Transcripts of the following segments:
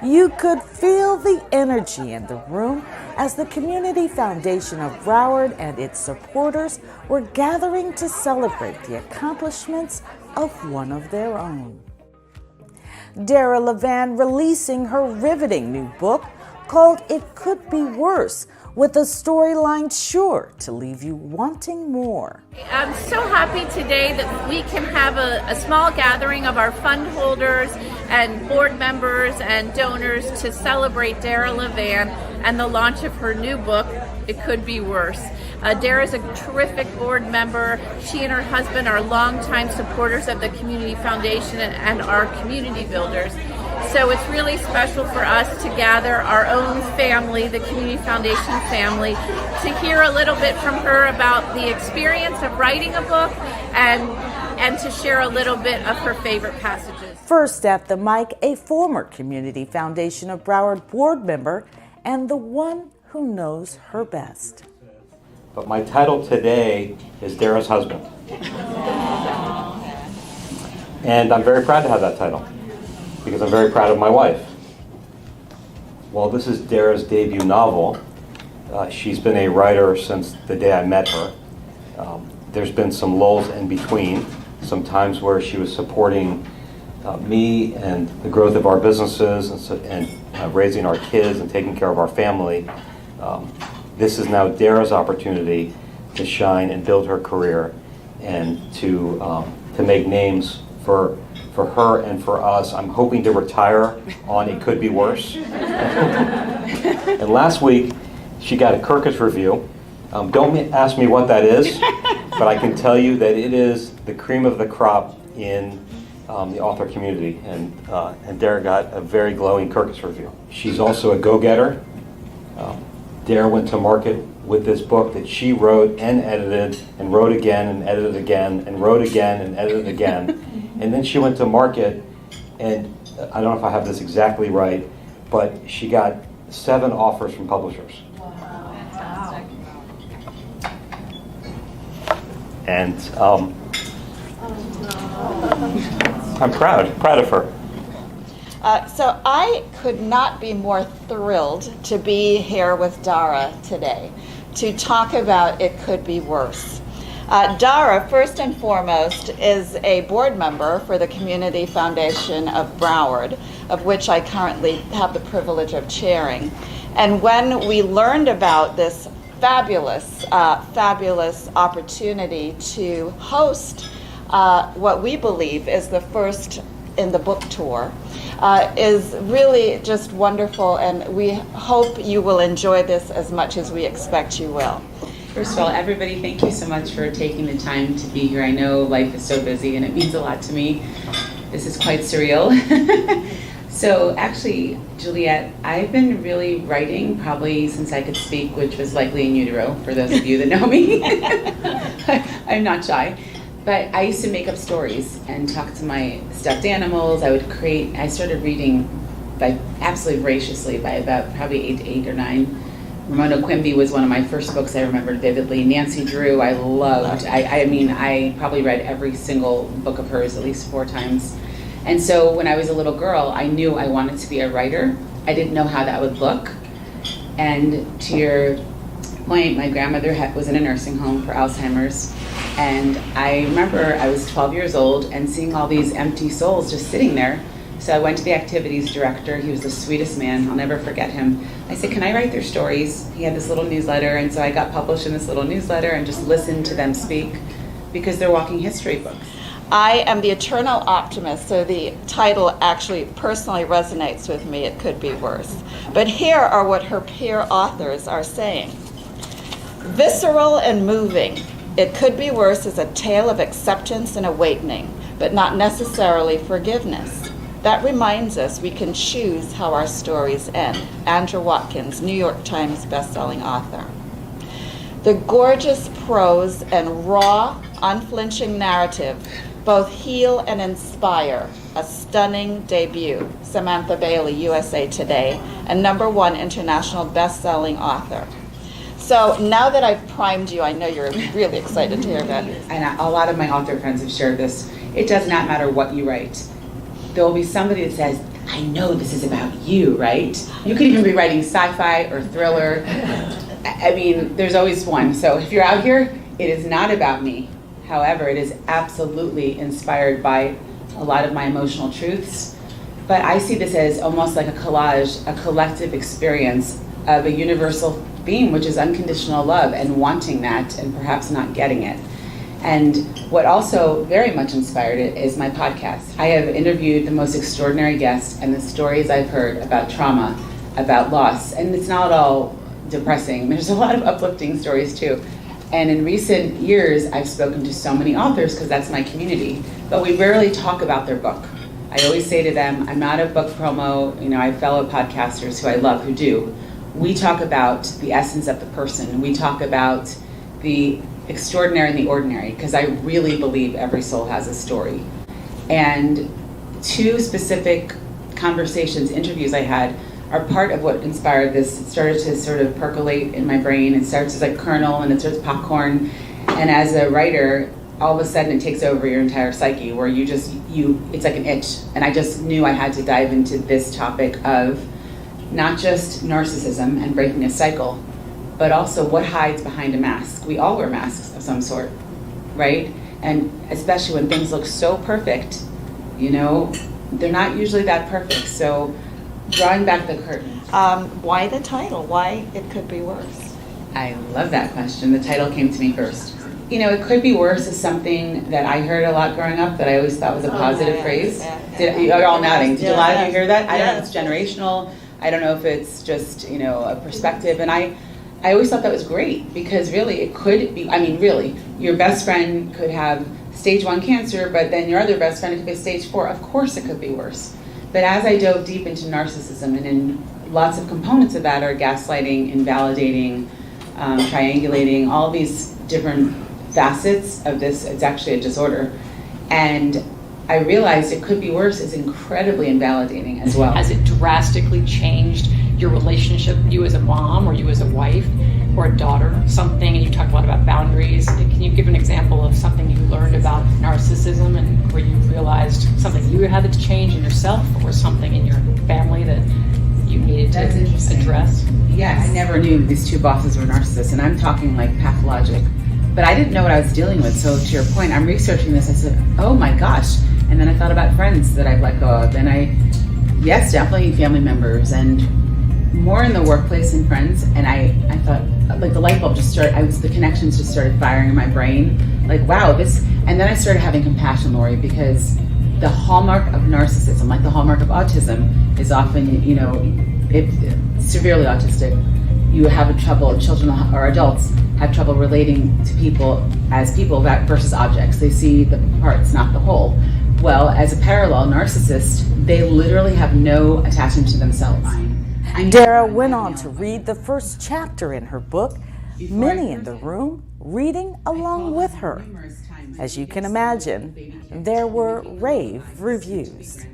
You could feel the energy in the room as the Community Foundation of Broward and its supporters were gathering to celebrate the accomplishments of one of their own. Dara Levan releasing her riveting new book called It Could Be Worse, with a storyline sure to leave you wanting more. I'm so happy today that we can have a small gathering of our fund holders and board members and donors to celebrate Dara Levan and the launch of her new book, It Could Be Worse. Dara's a terrific board member. She and her husband are longtime supporters of the Community Foundation and our community builders. So it's really special for us to gather our own family, the Community Foundation family, to hear a little bit from her about the experience of writing a book and to share a little bit of her favorite passages. First at the mic, a former Community Foundation of Broward board member and the one who knows her best. But my title today is Dara's husband. And I'm very proud to have that title, because I'm very proud of my wife. While this is Dara's debut novel, she's been a writer since the day I met her. There's been some lulls in between, some times where she was supporting me and the growth of our businesses and raising our kids and taking care of our family. This is now Dara's opportunity to shine and build her career and to make names for her and for us. I'm hoping to retire on It Could Be Worse. And last week, she got a Kirkus review. Don't ask me what that is, but I can tell you that it is the cream of the crop in the author community. And Dara got a very glowing Kirkus review. She's also a go-getter. Dara went to market with this book that she wrote and edited and wrote again and edited again and wrote again and edited again. And then she went to market, and I don't know if I have this exactly right, but she got 7 offers from publishers. Wow. And I'm proud of her. So I could not be more thrilled to be here with Dara today to talk about It Could Be Worse. Dara, first and foremost, is a board member for the Community Foundation of Broward, of which I currently have the privilege of chairing. And when we learned about this fabulous opportunity to host what we believe is the first in the book tour, is really just wonderful, and we hope you will enjoy this as much as we expect you will. First of all, everybody, thank you so much for taking the time to be here. I know life is so busy and it means a lot to me. This is quite surreal. So actually, Juliet, I've been really writing probably since I could speak, which was likely in utero, for those of you that know me. I'm not shy. But I used to make up stories and talk to my stuffed animals. I started reading absolutely voraciously by about probably age 8 or 9. Ramona Quimby was one of my first books I remembered vividly. Nancy Drew, I loved. I probably read every single book of hers at least 4 times. And so when I was a little girl, I knew I wanted to be a writer. I didn't know how that would look. And to your point, my grandmother was in a nursing home for Alzheimer's. And I remember I was 12 years old and seeing all these empty souls just sitting there. So I went to the activities director. He was the sweetest man. I'll never forget him. I said, can I write their stories? He had this little newsletter, and so I got published in this little newsletter and just listened to them speak, because they're walking history books. I am the eternal optimist, so the title actually personally resonates with me. It could be worse. But here are what her peer authors are saying. Visceral and moving, It Could Be Worse is a tale of acceptance and awakening, but not necessarily forgiveness. That reminds us we can choose how our stories end. Andrew Watkins, New York Times bestselling author. The gorgeous prose and raw, unflinching narrative both heal and inspire. A stunning debut. Samantha Bailey, USA Today, and #1 international best-selling author. So now that I've primed you, I know you're really excited to hear about it. And a lot of my author friends have shared this. It does not matter what you write. There will be somebody that says, I I know this is about you, right? You could even be writing sci-fi or thriller. I mean, there's always one. So if you're out here, it is not about me. However, it is absolutely inspired by a lot of my emotional truths. But I see this as almost like a collage, a collective experience of a universal theme, which is unconditional love and wanting that and perhaps not getting it. And what also very much inspired it is my podcast. I have interviewed the most extraordinary guests, and the stories I've heard about trauma, about loss, and it's not all depressing. There's a lot of uplifting stories too. And in recent years, I've spoken to so many authors because that's my community, but we rarely talk about their book. I always say to them, I'm not a book promo, I have fellow podcasters who I love who do. We talk about the essence of the person. We talk about the extraordinary and the ordinary, because I really believe every soul has a story. And two specific conversations, interviews I had, are part of what inspired this. It started to sort of percolate in my brain. It starts as a kernel and it starts popcorn. And as a writer, all of a sudden it takes over your entire psyche, where it's like an itch. And I just knew I had to dive into this topic of not just narcissism and breaking a cycle, but also what hides behind a mask. We all wear masks of some sort, right? And especially when things look so perfect, they're not usually that perfect. So drawing back the curtain. Why the title? Why It Could Be Worse? I love that question. The title came to me first. It could be worse is something that I heard a lot growing up that I always thought was a positive phrase. You're all nodding. Did a lot of you hear that? I don't know if it's generational. I don't know if it's just, a perspective. And I always thought that was great, because really it could be, really, your best friend could have stage 1 cancer, but then your other best friend could be stage 4. Of course it could be worse. But as I dove deep into narcissism, and in lots of components of that are gaslighting, invalidating, triangulating, all these different facets of this, it's actually a disorder. And I realized It Could Be Worse is incredibly invalidating as well. Has it drastically changed your relationship, you as a mom or you as a wife or a daughter? Something, and you talked a lot about boundaries. Can you give an example of something you learned about narcissism and where you realized something you had to change in yourself or something in your family that you needed to address? Yeah, I never knew these two bosses were narcissists, and I'm talking like pathologic. But I didn't know what I was dealing with. So to your point, I'm researching this. I said, oh my gosh. And then I thought about friends that I've let go of. And yes, definitely family members, and more in the workplace and friends. And I thought, like, the light bulb just started, the connections just started firing in my brain. Like, wow, this, and then I started having compassion, Lori, because the hallmark of narcissism, like the hallmark of autism, is often, it's severely autistic. You have trouble, children or adults have trouble relating to people as people versus objects. They see the parts, not the whole. Well, as a parallel narcissist, they literally have no attachment to themselves. Dara went on to read the first chapter in her book, many in the room reading along with her. As you can imagine, there were rave reviews.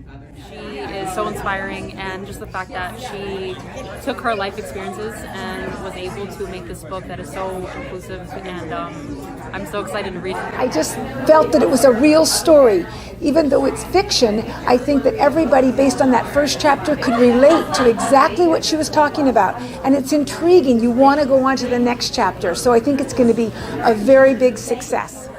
She is so inspiring, and just the fact that she took her life experiences and was able to make this book that is so inclusive, and I'm so excited to read it. I just felt that it was a real story. Even though it's fiction, I think that everybody, based on that first chapter, could relate to exactly what she was talking about. And it's intriguing. You want to go on to the next chapter. So I think it's going to be a very big success.